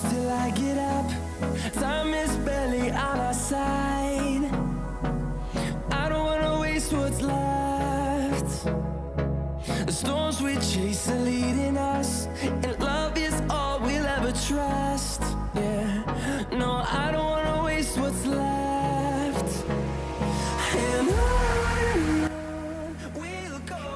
till I get up. Time is barely on our side. I don't wanna waste what's left. The storms we chase are leading us, and love is all we'll ever trust. Yeah, no, I don't wanna waste what's left. And on we'll go,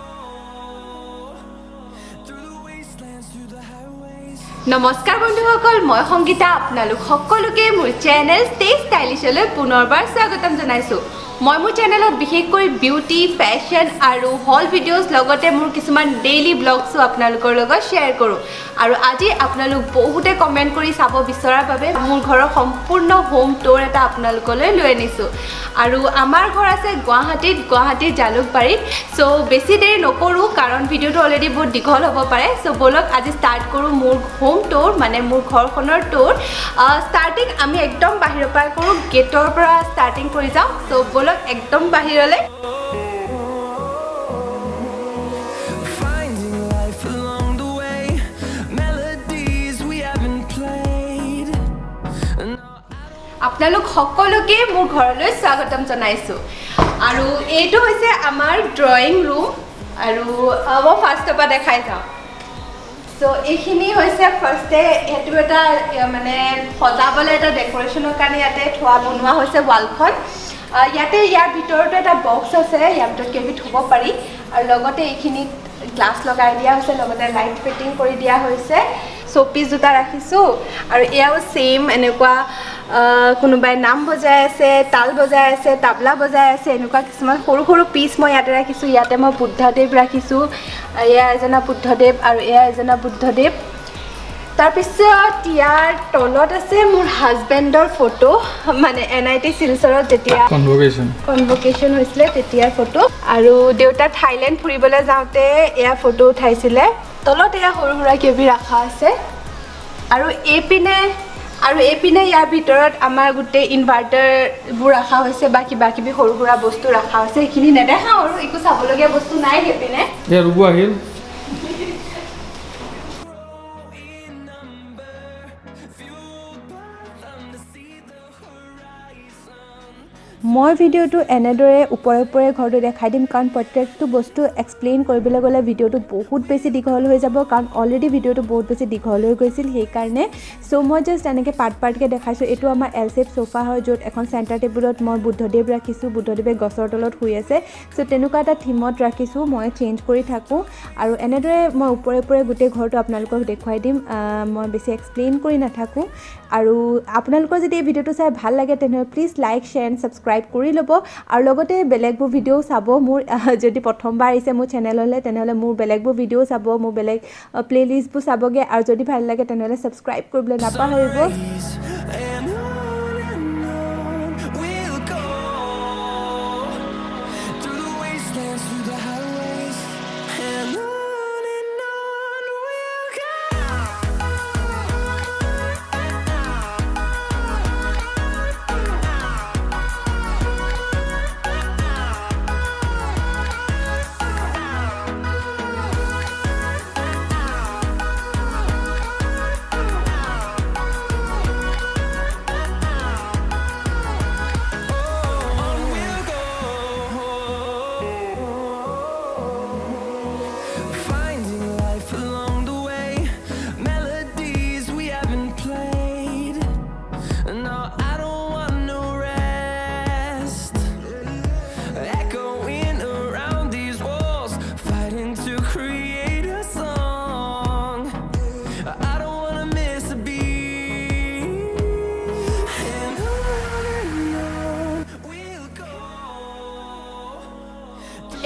through the wastelands, through the highways. নমস্কাৰ বন্ধুসকল মই সংগীতা আপোনালোক সকলোকে মোৰ channel stay ষ্টাইলিছলৈ পুনৰবাৰ স্বাগতম জনাইছো মই মোৰ চেনেলত বিশেষকৈ বিউটি ফ্যাশন আৰু হল ভিডিঅ'ছ লগতে মোৰ কিছুমান ডেইলি ব্লগছো আপোনালোকৰ লগত শ্বেয়াৰ কৰো আৰু আজি আপোনালোক বহুতে কমেন্ট কৰি চাব বিচৰাৰ বাবে মোৰ ঘৰৰ সম্পূৰ্ণ হোম টুৰ এটা আপোনালোকলৈ লৈ আনিছো আৰু আমাৰ ঘৰ আছে গুৱাহাটী জালুকবাৰীত সো বেছি দেৰি নকৰো কাৰণ ভিডিঅ'টো অলৰেডি বহুত দীঘল হ'ব পাৰে সো বলক আজি ষ্টাৰ্ট কৰো মোৰ হোম টুৰ মানে মোৰ ঘৰখনৰ টুৰ ষ্টাৰ্টিং আমি একদম বাহিৰৰ পৰা কৰো গেটৰ পৰা ষ্টাৰ্টিং কৰি যাওঁ সো বলক একদম বাহিৰলৈ আপোনালোক সকলোকে মোৰ ঘৰলৈ স্বাগতম জনাইছো আৰু এইটো হৈছে আমাৰ ড্ৰয়িং ৰুম আৰু মই ফাৰ্ষ্টৰ পৰা দেখাই যাওঁ সো এইখিনি হৈছে ফাৰ্ষ্টে এটো এটা মানে সজাবলৈ এটা ডেকোৰেশ্যনৰ কাৰণে ইয়াতে থোৱা বনোৱা হৈছে ৱালখন ইয়াতে ইয়াৰ ভিতৰতে এটা বক্স আছে ইয়াৰ ভিতৰত কেবি থব পাৰি আৰু লগতে এইখিনি গ্লাছ লগাই দিয়া হৈছে লগতে লাইট ফিটিং কৰি দিয়া হৈছে শোপিস জোতা ৰাখিছো আৰু এয়াও সেম এনেকুৱা কোনোবাই নাম বজাই আছে তাল বজাই আছে তাবলা বজাই আছে এনেকুৱা কিছুমান সৰু সৰু পিস মই ইয়াতে ৰাখিছো ইয়াতে মই বুদ্ধদেৱ ৰাখিছো এয়া এজনা বুদ্ধদেৱ আৰু এয়া এজনা বুদ্ধদেৱ তাৰপিছত ইয়াৰ তলত আছে মোৰ হাজবেণ্ডৰ ফটো মানে এনআইটি শিলচৰত যেতিয়া কনভোকেশন হৈছিলে তেতিয়াৰ ফটো আৰু দেউতা থাইল্যান্ড ফুৰিবলৈ যাওঁতে এয়া ফটো উঠাইছিলে তলত এয়া সৰু সৰু কেবি ৰাখা আছে আৰু এইপিনে ইয়াৰ ভিতৰত আমাৰ গুটে ইনভাৰ্টাৰ বোৰ ৰাখা হৈছে বা কিবা কিবি সৰু সৰু বস্তু ৰাখা হৈছে এইখিনি নেদেখাও আৰু একো চাবলগীয়া বস্তু নাই হেপিনে এ ৰুবু আহিল মই ভিডিওটো এনেদৰে ওপৰে ঘৰটো দেখাই দিম কাৰণ প্ৰত্যেকটো বস্তু এক্সপ্লেইন কৰিবলৈ গ'লে ভিডিওটো বহুত বেছি দীঘল হৈ যাব কাৰণ অলৰেডি ভিডিওটো বহুত বেছি দীঘল হৈ গৈছিল সেই কাৰণে সো মই জাস্ট এনেকৈ পাৰ্টকে দেখাইছো এটো আমাৰ এল শেপ সোফা হয় য'ত এখন সেন্টাৰ টেবুলত মই বুদ্ধদেৱ ৰাখিছো বুদ্ধদেৱে গছৰ তলত শুই আছে সো তেনেকুৱা এটা থিমত ৰাখিছো মই চেঞ্জ কৰি থাকো আৰু এনেদৰে মই ওপৰে গোটেই ঘৰটো আপোনালোকক দেখুৱাই দিম মই বেছি এক্সপ্লেইন কৰি নাথাকো আৰু আপোনালোকৰ যদি এই ভিডিওটো চাই ভাল লাগে তেনে please like share and subscribe কৰি ল'ব আৰু লগতে বেলেগবোৰ ভিডিও চাব মোৰ যদি প্ৰথমবাৰ আহিছে মোৰ চেনেললৈ তেনেহলে মোৰ বেলেগবোৰ ভিডিও চাব মোৰ বেলেগ প্লেলিষ্টবোৰ চাবগে আৰু যদি ভাল লাগে তেনেহলে সাবস্ক্ৰাইব কৰিবলৈ নাপাহৰিব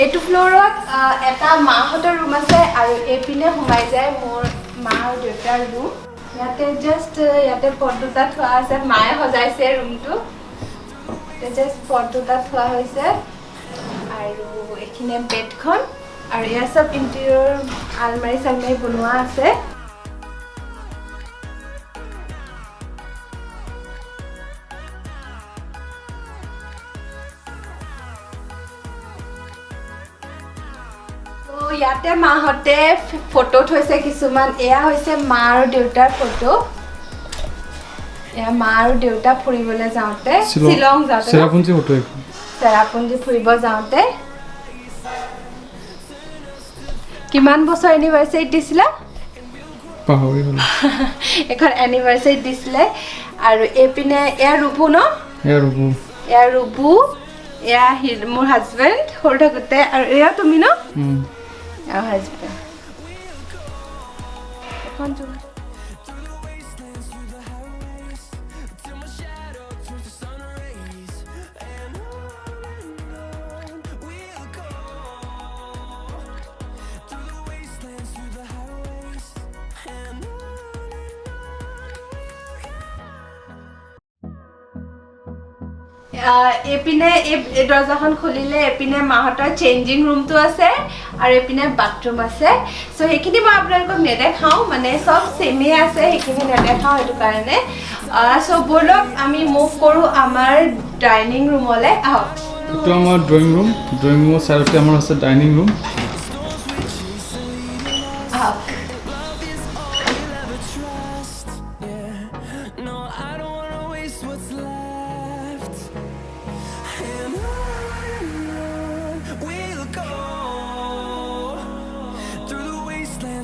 এটো ফ্লোৰত এটা মাহঁতৰ ৰুম আছে আৰু এপিনে সোমাই যায় মোৰ মা আৰু দেউতাৰ ৰুম ইয়াতে জাস্ট ইয়াতে পৰ্দা থোৱা আছে মায়ে সজাইছে ৰুমটো জাস্ট পৰ্দা থোৱা হৈছে আৰু এখিনে বেডখন আৰু ইয়া সব ইন্টেৰিয়ৰ আলমাৰি বনোৱা আছে ইয়াতে মাহতে ফটো থৈছে কিছুমান এয়া হৈছে মা আৰু দেউতাৰ ফটো এয়া মা আৰু দেউতা ফুৰিবলৈ যাওঁতে শ্বিলং যাওঁতে চেৰাপুঞ্জী ফটো এখন চেৰাপুঞ্জী ফুৰিব যাওঁতে কিমান বছৰ এনিভাৰ্চাৰীত দিছিলা পাহৰি গ'লো এখন এনিভাৰ্চাৰীত দিছিলে আৰু এইপিনে এয়া ৰুবু ন এয়া ৰুবু এয়া মোৰ হাজবেণ্ড সৰু থাকোঁতে আৰু এয়া তুমি ন এয়া হাজবেণ্ড এখন এইপিনে এই দৰ্জাখন খুলিলে এইপিনে মাহঁতৰ চেঞ্জিং ৰুমটো আছে আৰু এইপিনে বাথৰুম আছে চ' সেইখিনি মই আপোনালোকক নেদেখাওঁ মানে চব চেমেই আছে সেইখিনি নেদেখাওঁ সেইটো কাৰণে চ' ব'লক আমি মুভ কৰোঁ আমাৰ ডাইনিং ৰুমলৈ আহক এইটো আমাৰ ড্ৰয়িং ৰুমৰ চাইডতে আমাৰ আছে ডাইনিং ৰুম আহক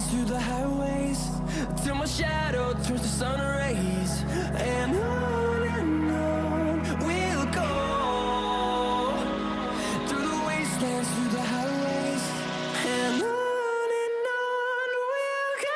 through the highways till my shadow turns to sun rays and on we'll go through the wastelands through the highways and on we'll go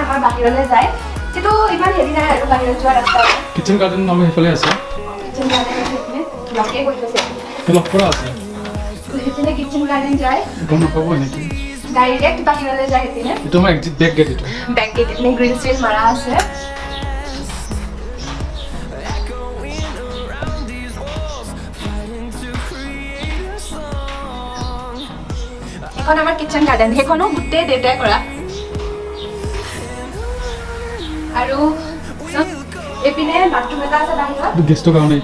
আমাৰ বাহিৰলৈ যায় কিন্তু ইমান হেৰি নাই আৰু বাহিৰত যোৱা ৰাস্তা কিচেন গাৰ্ডেন নাম সেইফালে আছে কিচেন গাৰ্ডেন আছে লকে গৈ থৈছে লক কৰা আছে সেইপিনে কিচেন গাৰ্ডেন যায় গম নাপাব নেকি ডাইৰেক্ট বাহিৰলৈ যায় সেইপিনে এইটো আমাৰ এক্সিট বেক গেট এইটো বেক গেট এপিনে গ্ৰিল চিল মাৰা আছে এখন আমাৰ কিচেন গাৰ্ডেন সেইখনো গোটেই দেউতাই কৰা আৰু এইপিনে বাথৰুম এটা আছে বাহিৰত গেষ্টৰ কাৰণে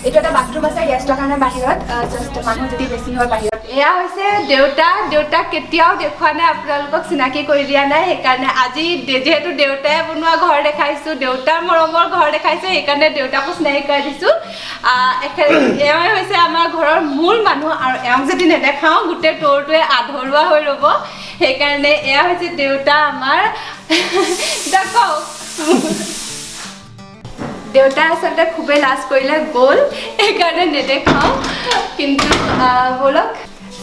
এইটো এটা বাথৰুম আছে গেষ্টৰ কাৰণে বাহিৰত জাষ্ট মানুহ যদি বেছি হয় বাহিৰত এয়া হৈছে দেউতাক কেতিয়াও দেখুওৱা নাই আপোনালোকক চিনাকি কৰি দিয়া নাই সেইকাৰণে আজি যিহেতু দেউতাই বনোৱা ঘৰ দেখাইছোঁ দেউতাৰ মৰমৰ ঘৰ দেখাইছোঁ সেইকাৰণে দেউতাকো চিনাকি কৰি দিছোঁ এওঁই হৈছে আমাৰ ঘৰৰ মূল মানুহ আৰু এওঁক যদি নেদেখাওঁ গোটেই টৰটোৱে আধৰুৱা হৈ ৰ'ব সেইকাৰণে এয়া হৈছে দেউতা আমাৰ কওক দেউতাই আচলতে খুবেই লাজ কৰিলে গ'ল সেইকাৰণে নেদেখাওঁ কিন্তু ব'লক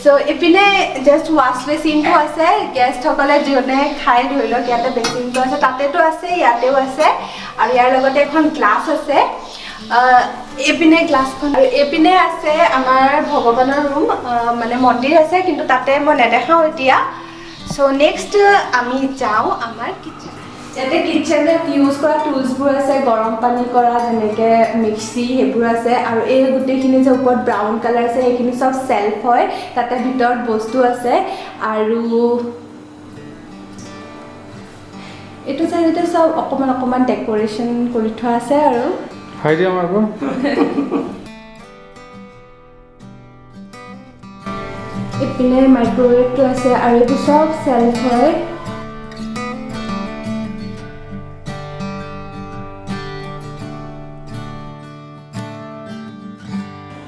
চ' এইপিনে জাষ্ট ৱাশ্ব বেচিনটো আছে গেষ্টসকলে যোনে খাই ধৰি লওক ইয়াতে বেচিনটো আছে তাতেতো আছে ইয়াতেও আছে আৰু ইয়াৰ লগতে এখন গ্লাছ আছে এইপিনে গ্লাছখন আৰু এইপিনে আছে আমাৰ ভগৱানৰ ৰুম মানে মন্দিৰ আছে কিন্তু তাতে মই নেদেখাওঁ এতিয়া চ' নেক্সট আমি যাওঁ আমাৰ কিচেন ইয়াতে কিচেনত ইউজ কৰা টুলছবোৰ আছে গৰম পানী কৰা যেনেকৈ মিক্সি সেইবোৰ আছে আৰু এই গোটেইখিনি যে ওপৰত ব্ৰাউন কালাৰ আছে সেইখিনি চব চেল্ফ হয় তাতে ভিতৰত বস্তু আছে আৰু এইটো চাইডতে চব অকণমান ডেক'ৰেশ্যন কৰি থোৱা আছে আৰু খাই দিয়া আমাৰ এইপিনে মাইক্ৰৱেভটো আছে আৰু এইটো চব চেল্ফ হয়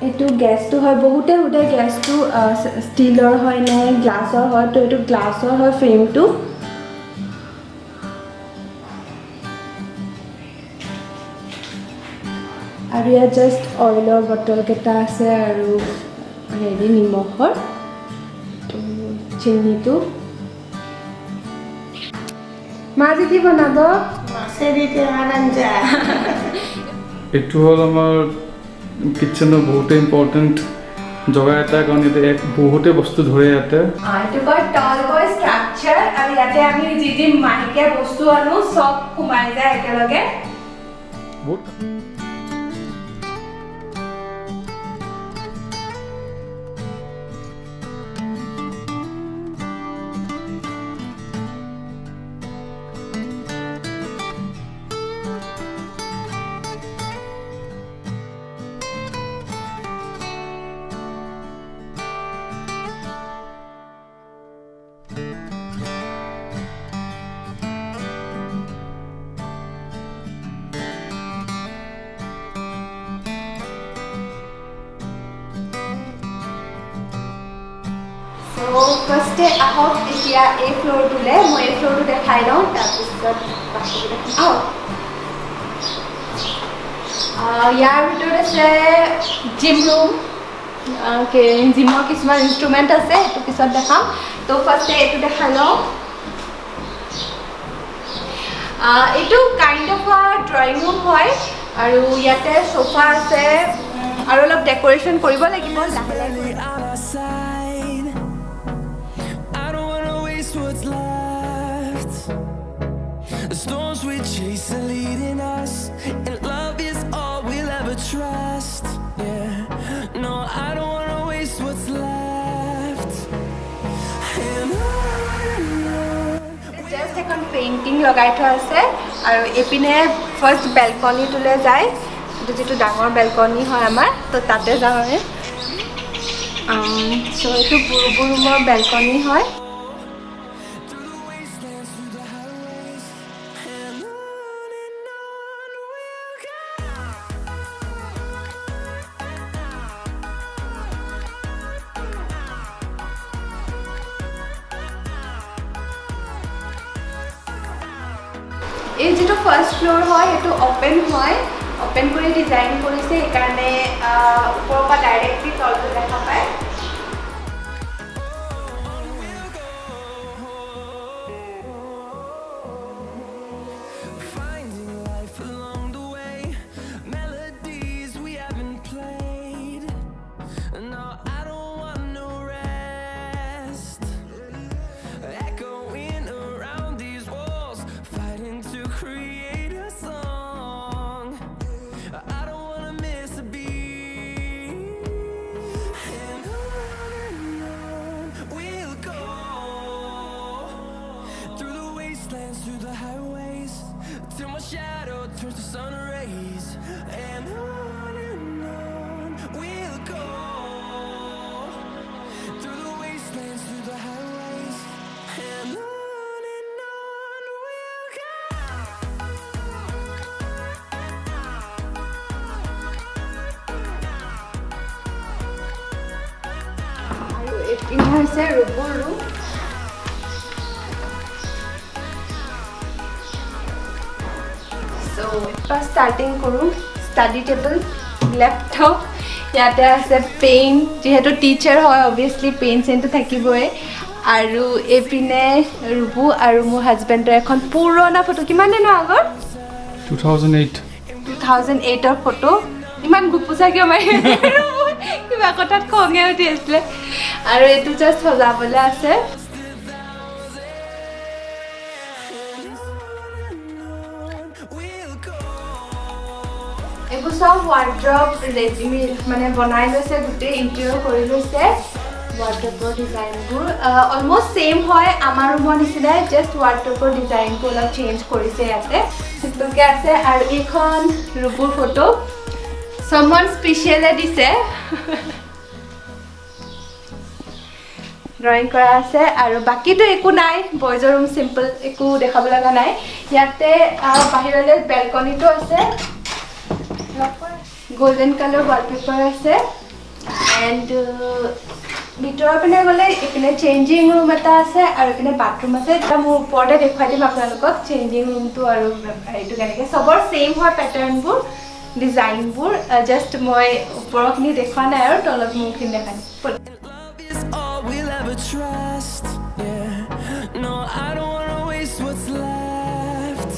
এইটো গেছটো হয় বহুতে সোধে গেছটো ষ্টিলৰ হয় নে গ্লাছৰ হয় তো এইটো গ্লাছৰ হয় ফ্ৰেমটো আৰু ইয়াত জাষ্ট অইলৰ বটলকেইটা আছে আৰু হেৰি নিমখৰ চেনিটো মা আজি কি বনাব এইটো হ'ল আমাৰ কিচেনৰ বহুতে ইম্পৰ্টেণ্ট জগা এটা কাৰণ ইয়াতে বহুতে বস্তু ধৰে ইয়াতে এইটো কয় টল বয় ষ্ট্ৰাকচাৰ আৰু ইয়াতে আমি যি মাহেকীয়া বস্তু আনো চব সোমাই যায় একেলগে বহুত ফাৰ্ষ্টে আহক এতিয়া এই ফ্ল'ৰটোলৈ মই এই ফ্ল'ৰটো দেখাই লওঁ তাৰপিছত বাকীটো দেখাম ইয়াৰ ভিতৰত আছে জিম ৰুম জিমৰ কিছুমান ইনষ্ট্ৰুমেণ্ট আছে সেইটো পিছত দেখাম তো ফাৰ্ষ্টে এইটো দেখাই লওঁ এইটো কাইণ্ড অফ ড্ৰয়িং ৰুম হয় আৰু ইয়াতে সোফা আছে আৰু অলপ ডেকোৰেশ্যন কৰিব লাগিব লাহে লাহে Barely on our side. I don't wanna waste what's left. The storms we chase are leading us, and love is all we'll ever trust. Yeah, no, I don't wanna waste what's left. And on just এখন painting লগাই থোৱা আছে আৰু এইপিনে first বেলকনিটোলৈ যায় এইটো যিটো ডাঙৰ বেলকনি হয় আমাৰ তো তাতে যাওঁ আমি চ' এইটো বুৰুবু ৰুমৰ বেলকনি হয় through the wastelands, through the highways, and on we'll go. এই যিটো ফাৰ্ষ্ট ফ্ল'ৰ হয় সেইটো অ'পেন হয় অ'পেন কৰি ডিজাইন কৰিছে সেইকাৰণে ওপৰৰ পৰা ডাইৰেক্টলি তলটো দেখা পায় Finding life along the way, melodies we haven't played. No, I don't want no rest. Echoing around these walls, fighting to create a song. I don't wanna miss a beat. And on we'll go, through the wastelands, through the highways, till my shadow turns to sun rays. And on we'll go, through the wastelands, through the highways, and on we'll go. আৰু এইপিনে হৈছে ৰুবুৰ room চ' starting কৰোঁ study table laptop ইয়াতে আছে pain যিহেতু teacher হয় অভিয়াছলি pain চেইনটো থাকিবই আৰু এইপিনে ৰুবু আৰু মোৰ হাজবেণ্ডৰ এখন পুৰণা ফটো কিমান দিনৰ আগৰ 2008 2008ৰ ফটো ইমান গুপুচা কিয় মাৰি কিবা কথাত খঙে উঠি আছিলে আৰু এইটো জাষ্ট সজাবলৈ আছে এইবোৰ চব ৱাৰ্ড্ৰব ৰেডিমেড মানে বনাই লৈছে গোটেই ইণ্টেৰিয়ৰ কৰি লৈছে ৱাৰ্ড্ৰবৰ ডিজাইনবোৰ অলমষ্ট ছেইম হয় আমাৰ ৰুমৰ নিচিনাই জাষ্ট ৱাৰ্ড্ৰবৰ ডিজাইনটো অলপ চেঞ্জ কৰিছে ইয়াতে সেইটোকে আছে আৰু এইখন ৰুবুৰ ফটো someone স্পেচিয়েলে দিছে ড্ৰয়িং কৰা আছে আৰু বাকীটো একো নাই বয়জৰ ৰুম চিম্পল একো দেখাব লগা নাই ইয়াতে বাহিৰলৈ বেলকনিটো আছে গোল্ডেন কালাৰ ৱালপেপাৰ আছে এণ্ড ভিতৰৰ পিনে গ'লে এইপিনে চেঞ্জিং ৰুম এটা আছে আৰু এইপিনে বাথৰুম আছে এটা মোৰ ওপৰতে দেখুৱাই দিম আপোনালোকক চেঞ্জিং ৰুমটো আৰু হেৰিটো কেনেকৈ চবৰ ছেইম হয় পেটাৰ্ণবোৰ ডিজাইনবোৰ জাষ্ট মই ওপৰৰখিনি দেখুৱা নাই আৰু তলত মোৰখিনি দেখাই দিম Love is all we'll ever trust. Yeah, no, I don't wanna waste what's left.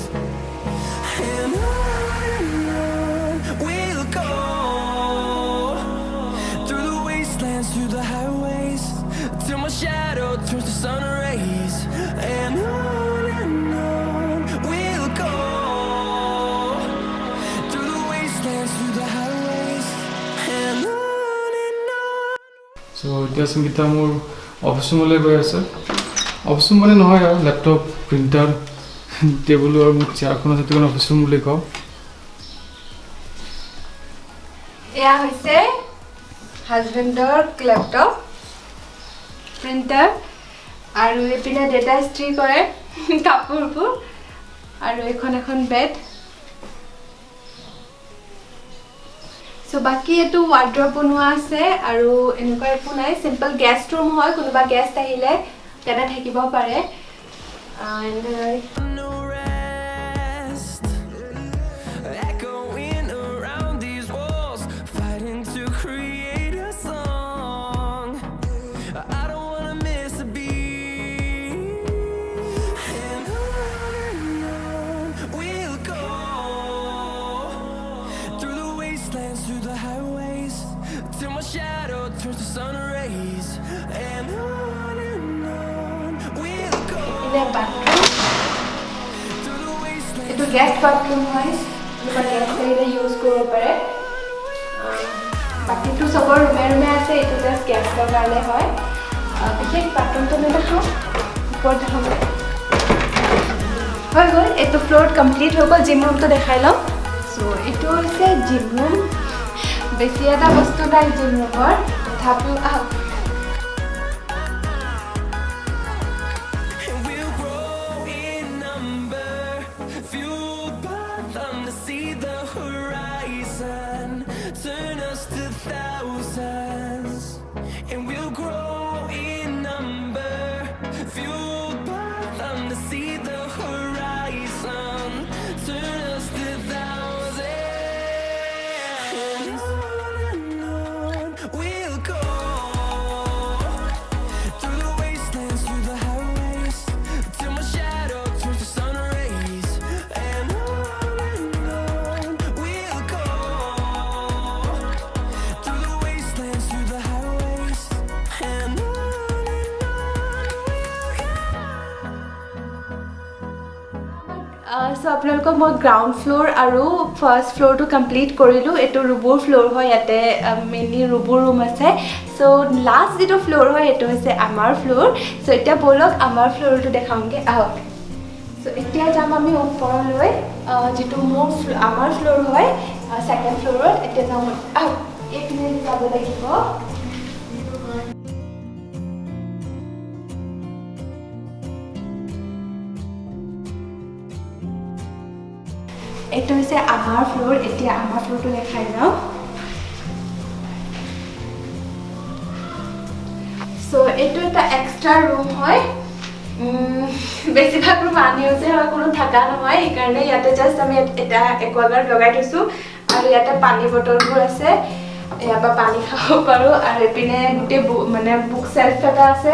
And on we'll go, through the wastelands, through the highways, till my shadow turns to sun rays. And on we'll go, through the wastelands, through the highways, and on. চ' এতিয়া সংগীতা মোৰ office ৰুমলৈ গৈ আছে office room মানে নহয় আৰু laptop printer table আৰু মোৰ চেয়াৰখন আছে সেইটো কাৰণে অফিচ ৰুম বুলি কওঁ এয়া হৈছে হাজবেণ্ডৰ লেপটপ প্ৰিণ্টাৰ আৰু এইপিনে ডেটা ইষ্ট্ৰি কৰে কাপোৰবোৰ আৰু এখন বেড সো বাকি এটো ওয়াৰ্ড্ৰপ বনোৱা আছে আৰু এনেকুৱা একো নাই সিম্পল গেস্ট ৰুম হয় কোনোবা গেস্ট আহিলে তেনে থাকিব পাৰে and No rest, echoing around these walls, fighting to create a song. I don't wanna miss a beat, and on we'll go through the wastelands, through the highways, till my shadow turns to sun rays, and on we'll go. in a bathroom এটো guest bathroom হয় কোনোবা guest আহিলে use কৰিব পাৰে বাকিটো সবৰ ৰুমে আছে এটো just গেষ্টৰ কাৰণে হয় বিশেষ বাথৰুমটো নেদেখাওঁ ওপৰত দেখাম হৈ গ'ল এইটো ফ্ল'ৰত কমপ্লিট হৈ গ'ল জিম ৰুমটো দেখাই লওঁ সো এইটো হৈছে জিম ৰুম বেছি এটা বস্তু নাই জিম ৰুমৰ তথাপিও And we'll grow in number, fueled by them to see the horizon, turn us to thousands. And we'll grow in number, fueled by them to see the horizon, turn us to thousands. And on we'll go through the wastelands, through the highways, till my shadow turns to sun rays, and on we'll go through the wastelands, through the highways, and on we'll go. So আপোনালোকক মই ground floor আৰু first ফ্লোৰটো complete কৰিলোঁ এইটো ৰুবৰ floor হয় ইয়াতে mainly ৰুবৰ room আছে সো লাষ্ট যিটো ফ্লোৰ হয় এইটো হৈছে আমাৰ ফ্লোৰ সো এতিয়া ব'লক আমাৰ ফ্লোৰটো দেখাওঁগৈ আহক সো এতিয়া যাম আমি ওপৰলৈ যিটো আমাৰ ফ্লোৰ হয় ছেকেণ্ড ফ্লোৰত এতিয়া যাম আহক এইপিনে যাব লাগিব এইটো হৈছে আমাৰ ফ্লোৰ এতিয়া আমাৰ ফ্লোৰটো দেখাই যাওঁ সো এইটো এটা এক্সট্ৰা ৰুম হয় বেছিভাগ ৰুম আনইউজে হয় কোনো থাকা নহয় সেইকাৰণে ইয়াতে জাষ্ট আমি এটা একুৱাগাৰ্ড লগাই থৈছোঁ আৰু ইয়াতে পানী বটলবোৰ আছে ইয়াৰ পৰা পানী খাব পাৰোঁ আৰু এইপিনে গোটেই মানে বুক চেল্ফ এটা আছে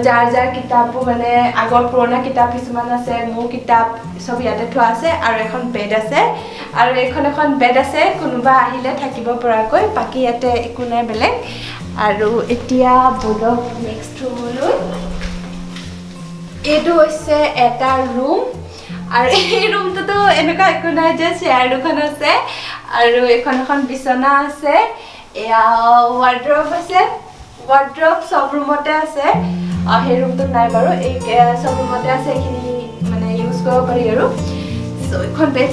যাৰ যাৰ কিতাপবোৰ মানে আগৰ পুৰণা কিতাপ কিছুমান আছে মোৰ কিতাপ সব ইয়াতে থোৱা আছে আৰু এখন বেড আছে আৰু এখন বেড আছে কোনোবা আহিলে থাকিব পৰাকৈ বাকি ইয়াতে একো নাই বেলেগ আৰু এতিয়া বলক নেক্সট ৰুমলৈ এইটো হৈছে এটা ৰুম আৰু এই ৰুমটোতো এনেকুৱা একো নাই যে চেয়াৰ দুখন আছে আৰু এখন বিছনা আছে এয়া ৱাৰ্ড্ৰব আছে ৱাৰ্ড্ৰব সব ৰুমতে আছে সেই ৰুমটোত নাই বাৰু এই সব ৰুমতে আছে এইখিনি মানে ইউজ কৰিব পাৰি আৰু সো এখন বেড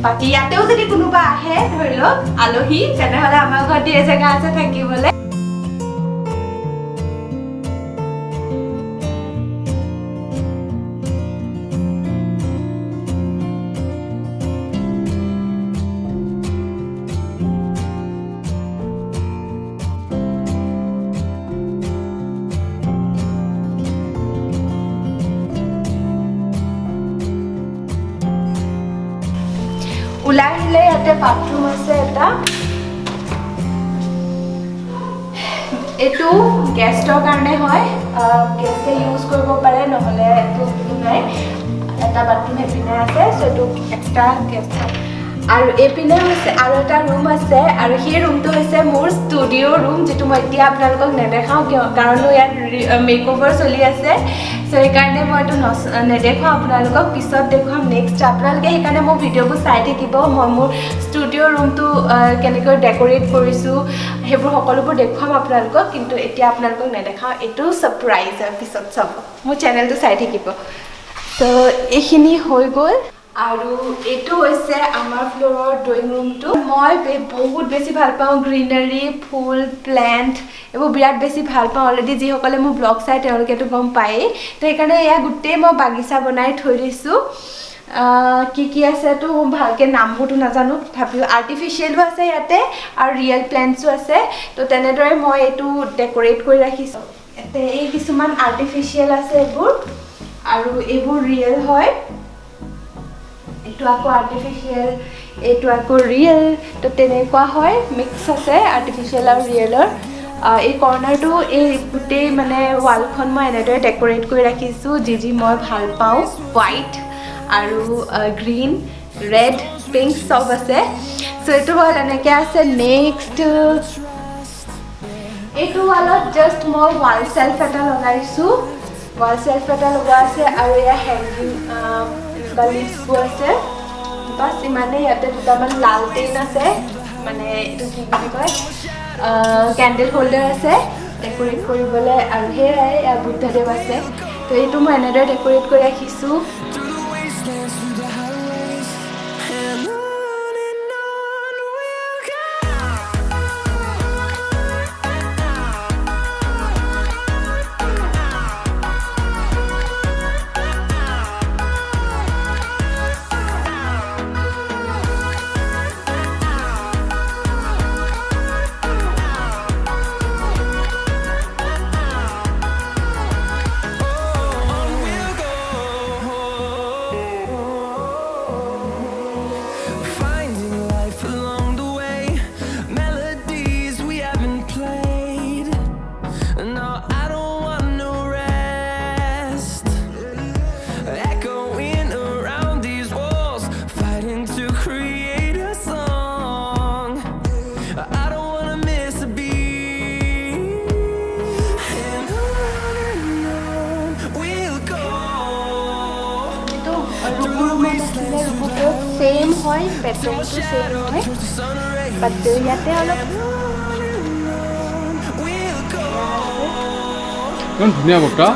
বাকি ইয়াতেও যদি কোনোবা আহে ধৰি লওক আলহী তেনেহ'লে আমাৰ ঘৰত ধেৰ জেগা আছে থাকিবলৈ ওলাই আহিলে ইয়াতে বাথৰুম আছে এটা এইটো গেষ্টৰ কাৰণে হয় গেষ্টে ইউজ কৰিব পাৰে নহ'লে এইটো নাই এটা বাথৰুম এপিনে আছে সো এইটো এক্সট্ৰা গেষ্ট আৰু এইপিনে হৈছে আৰু এটা ৰুম আছে আৰু সেই ৰুমটো হৈছে মোৰ ষ্টুডিঅ' ৰুম যিটো মই এতিয়া আপোনালোকক নেদেখাওঁ কাৰণ ইয়াত মেকঅভাৰ চলি আছে সো সেইকাৰণে মই এইটো নেদেখাওঁ আপোনালোকক পিছত দেখুৱাম নেক্সট আপোনালোকে সেইকাৰণে মোৰ ভিডিঅ'বোৰ চাই থাকিব মই মোৰ ষ্টুডিঅ' ৰুমটো কেনেকৈ ডেক'ৰেট কৰিছোঁ সেইবোৰ সকলোবোৰ দেখুৱাম আপোনালোকক কিন্তু এতিয়া আপোনালোকক নেদেখাওঁ এইটো ছাৰপ্ৰাইজ হয় পিছত চাব মোৰ চেনেলটো চাই থাকিব সো এইখিনি হৈ গ'ল আৰু এইটো হৈছে আমাৰ ফ্লোৰৰ ড্ৰয়িং ৰুমটো মই বহুত বেছি ভাল পাওঁ গ্ৰীনাৰী ফুল প্লেণ্ট এইবোৰ বিৰাট বেছি ভাল পাওঁ অলৰেডি যিসকলে মোৰ ব্লগ চাই তেওঁলোকেতো গম পায়েই তো সেইকাৰণে এয়া গোটেই মই বাগিচা বনাই থৈ দিছোঁ কি আছেতো ভালকৈ নামবোৰতো নাজানো তথাপিও আৰ্টিফিচিয়েলো আছে ইয়াতে আৰু ৰিয়েল প্লেণ্টছো আছে তো তেনেদৰে মই এইটো ডেকোৰেট কৰি ৰাখিছোঁ ইয়াতে এই কিছুমান আৰ্টিফিচিয়েল আছে এইবোৰ আৰু এইবোৰ ৰিয়েল হয় এইটো আকৌ আৰ্টিফিচিয়েল এইটো আকৌ ৰিয়েল তো তেনেকুৱা হয় মিক্স আছে আৰ্টিফিচিয়েল আৰু ৰিয়েলৰ এই কৰ্নাৰটো এই গোটেই মানে ৱালখন মই এনেদৰে ডেকোৰেট কৰি ৰাখিছোঁ যি মই ভাল পাওঁ হোৱাইট আৰু গ্ৰীণ ৰেড পিংক চব আছে চ' এইটো হ'ল এনেকৈ আছে নেক্সট এইটো ৱালত জাষ্ট মই ৱাল চেল্ফ এটা লগাইছোঁ ৱাল চেল্ফ এটা লগোৱা আছে আৰু এয়া হেংগিং বা লিভছবোৰ আছে বাছ ইমানেই ইয়াতে দুটামান লালটেন আছে মানে এইটো কি বুলি কয় কেণ্ডেল হোল্ডাৰ আছে ডেকোৰেট কৰিবলৈ আৰু সেয়াই বুদ্ধদেৱ আছে তো এইটো মই এনেদৰে ডেকোৰেট কৰি ৰাখিছোঁ through the wastelands, through the highways, and on we'll go. Finding life along the way, melodies we haven't played. No, I don't want no rest. Echoing around these walls, fighting to create a song. I don't wanna miss a beat. And on we'll go. এইটো ৰুমত আছিলে ৰুমটো same হয় পেটাৰ্ণটো same হয় Towards the sun rays. বাট ইয়াতে অলপ We'll go. ইমান ধুনীয়া বক্তা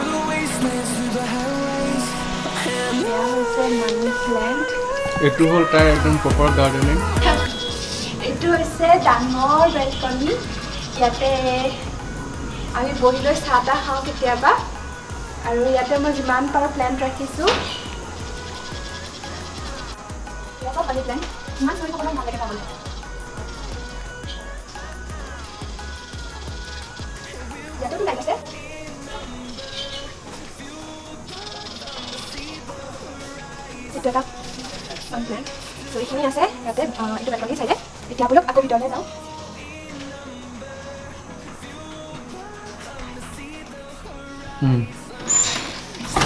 এয়া হৈছে মানি প্লেণ্ট এইটো হ'ল তাইৰ একদম প্ৰপাৰ গাৰ্ডেনিং এইটো হৈছে ডাঙৰ বেলকনি ইয়াতে আমি বহি লৈ চাহ তাহ খাওঁ কেতিয়াবা আৰু ইয়াতে মই যিমান পাৰোঁ প্লেণ্ট ৰাখিছোঁ ইয়াতে পানী প্লেণ্ট ইমান চলি থবলৈ ভাল লাগে পাবলৈ ইয়াতেতো লাইট আছে এইটো এটা প্লেণ্ট চ' এইখিনি আছে ইয়াতে এইটো বেলকনি চাইডে এতিয়া বোলক আকৌ ভিতৰলৈ যাওঁ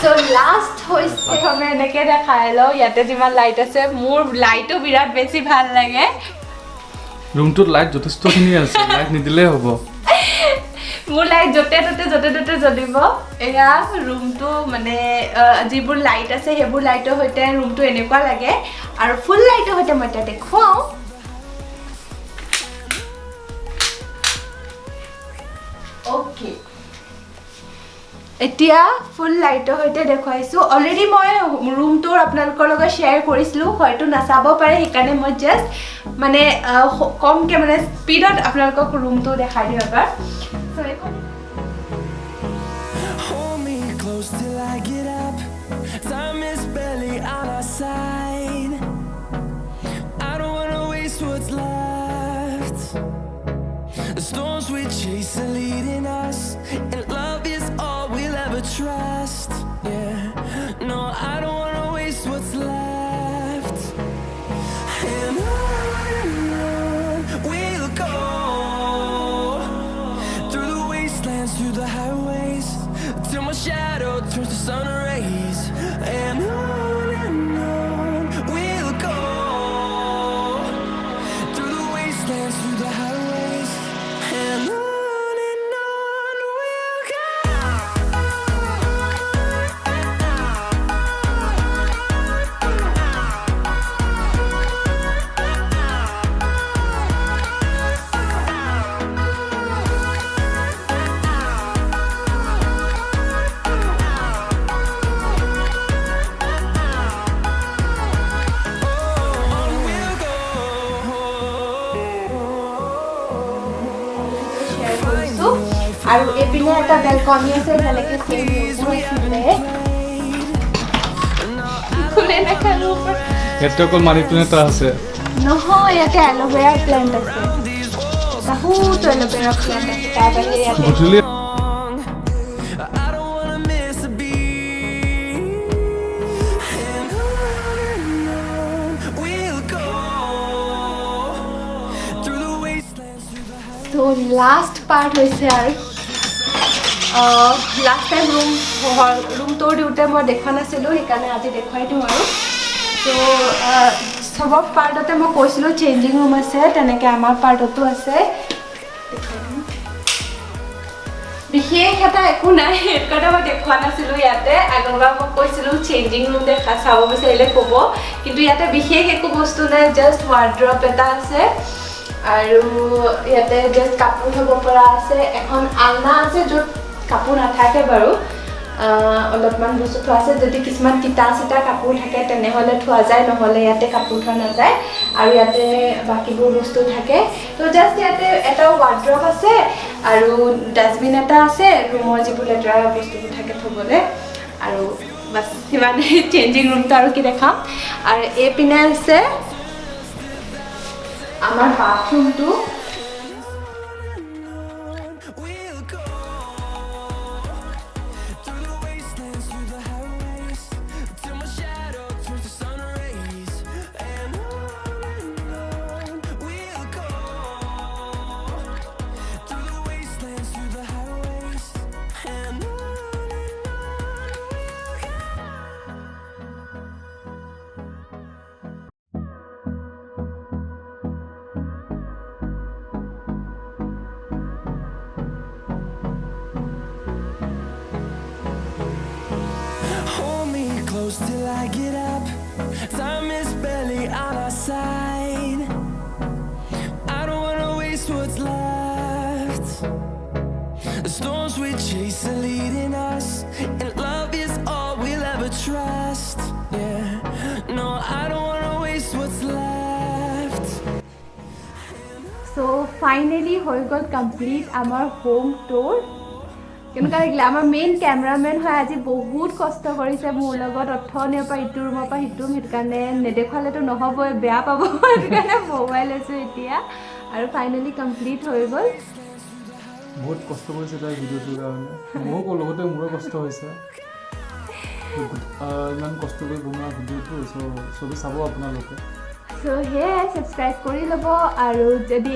চ' লাষ্ট হৈছে প্ৰথমে এনেকৈ দেখাই লওঁ ইয়াতে যিমান লাইট আছে মোৰ লাইটো বিৰাট বেছি ভাল লাগে ৰুমটোত লাইট যথেষ্টখিনি আছে লাইট নিদিলেই হ'ব মোৰ লাইট য'তে ত'তে জ্বলিব এয়া ৰুমটো মানে যিবোৰ লাইট আছে সেইবোৰ লাইটৰ সৈতে ৰুমটো এনেকুৱা লাগে আৰু ফুল লাইটৰ সৈতে মই এতিয়া দেখুৱাওঁ অ'কে এতিয়া ফুল লাইটৰ সৈতে দেখুৱাইছোঁ অলৰেডি মই ৰুমটোৰ আপোনালোকৰ লগত শ্বেয়াৰ কৰিছিলোঁ হয়তো নাচাব পাৰে সেইকাৰণে মই জাষ্ট মানে কমকৈ মানে স্পীডত আপোনালোকক ৰুমটো দেখাই দিওঁ এবাৰ চ' এইখন Hold me close till I get up. Time is barely on our side. I don't wanna waste what's left. The storms we chase are leading us, and love is all we'll ever trust. Yeah, no, I don't wanna waste what's left. And on we'll go. Through the wastelands, through the highways, till my shadow turns to sun rays. And on we'll go. Through the wastelands, through the highways. And on we'll go. Share কৰিছোঁ আৰু এইপিনে এটা balcony আছে যেনেকৈ same ৰুমবোৰ আছিলে কোনে দেখালো ইয়াতে অকল মানি প্লেণ্ট এটা আছে নহয় ইয়াতে এল'ভেৰা প্লেণ্ট আছে বহুত এল'ভেৰা প্লেণ্ট আছে তাৰ বাহিৰে ইয়াতে গধূলি I don't wanna miss a beat. And on we'll go through the wastelands, through the তো লাষ্ট পাৰ্ট হৈছে আৰু লাষ্ট টাইম ৰুমটোৰ দিওঁতে মই দেখা নাছিলোঁ সেইকাৰণে আজি দেখুৱাই দিওঁ আৰু তো চবৰ পাৰ্টতে মই কৈছিলোঁ চেঞ্জিং ৰুম আছে তেনেকৈ আমাৰ পাৰ্টতো আছে বিশেষ এটা একো নাই সেইকাৰণে মই দেখুওৱা নাছিলোঁ ইয়াতে আগৰবাৰ মই কৈছিলোঁ চেঞ্জিং ৰুম দেখা চাব বিচাৰিলে ক'ব কিন্তু ইয়াতে বিশেষ একো বস্তু নাই জাষ্ট ৱাৰ্ড্ৰপ এটা আছে আৰু ইয়াতে জাষ্ট কাপোৰ থ'ব পৰা আছে এখন আলনা আছে য'ত কাপোৰ নাথাকে বাৰু অলপমান বস্তু থোৱা আছে যদি কিছুমান তিতা চিতা কাপোৰ থাকে তেনেহ'লে থোৱা যায় নহ'লে ইয়াতে কাপোৰ থোৱা নাযায় আৰু ইয়াতে বাকীবোৰ বস্তু থাকে তো জাষ্ট ইয়াতে এটা ৱাৰ্ড্ৰপ আছে আৰু ডাষ্টবিন এটা আছে ৰুমৰ যিবোৰ লেতেৰা বস্তুবোৰ থাকে থ'বলৈ আৰু বাছ সিমানে চেঞ্জিং ৰুমটো আৰু কি দেখাম আৰু এইপিনে আছে আমাৰ বাথৰুমটো we'll go through the wastelands, through the highways, till my shadow turns to sun rays. And on we'll go through the wastelands, through the highways, and on we'll go. Hold me close till I get up. Time is barely on our side. I don't wanna waste what's left. The storms we chase are leading us, and love is all we'll ever trust. Yeah, no, I don't wanna waste what's left. So finally হৈ গ'ল complete আমাৰ home tour কেনেকুৱা লাগিলে আমাৰ main cameraman হয় আজি বহুত কষ্ট কৰিছে মোৰ লগত অথনিৰ পৰা ইটো ৰুমৰ পৰা সিটো সেইটো কাৰণে নেদেখুৱালেতো নহ'বই বেয়া পাব সেইটো কাৰণে মোবাইল লৈছোঁ এতিয়া আৰু ফাইনেলি কমপ্লিট হৈ গ'ল বহুত কষ্ট কৰিছে তাৰ ভিডিঅ'টোৰ কাৰণে মোৰো লগতে মোৰো কষ্ট হৈছে ইমান কষ্ট কৰি বনোৱা ভিডিঅ'টো চবেই চাব আপোনালোকে সো সেয়াই ছাবস্ক্ৰাইব কৰি ল'ব আৰু যদি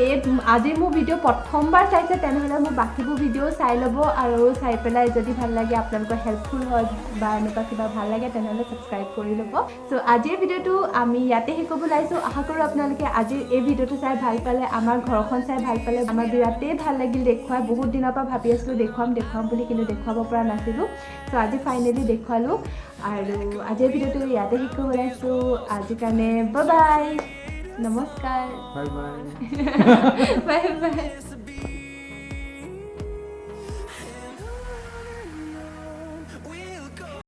আজি মোৰ ভিডিঅ' প্ৰথমবাৰ চাইছে তেনেহ'লে মোৰ বাকীবোৰ ভিডিঅ' চাই ল'ব আৰু চাই পেলাই যদি ভাল লাগে আপোনালোকৰ হেল্পফুল হয় বা এনেকুৱা কিবা ভাল লাগে তেনেহ'লে ছাবস্ক্ৰাইব কৰি ল'ব চ' আজিৰ ভিডিঅ'টো আমি ইয়াতে শেষ কৰিব ওলাইছোঁ আশা কৰোঁ আপোনালোকে আজিৰ এই ভিডিঅ'টো চাই ভাল পালে আমাৰ ঘৰখন চাই ভাল পালে আমাৰ বিৰাটেই ভাল লাগিল দেখুৱাই বহুত দিনৰ পৰা ভাবি আছিলোঁ দেখুৱাম বুলি কিন্তু দেখুৱাব পৰা নাছিলোঁ চ' আজি ফাইনেলি দেখুৱালোঁ আৰু আজিৰ ভিডিঅ'টো ইয়াতে শেষ কৰিব ওলাইছোঁ আজিৰ কাৰণে বাই বাই নমস্কাৰ বাই বাই বাই বাই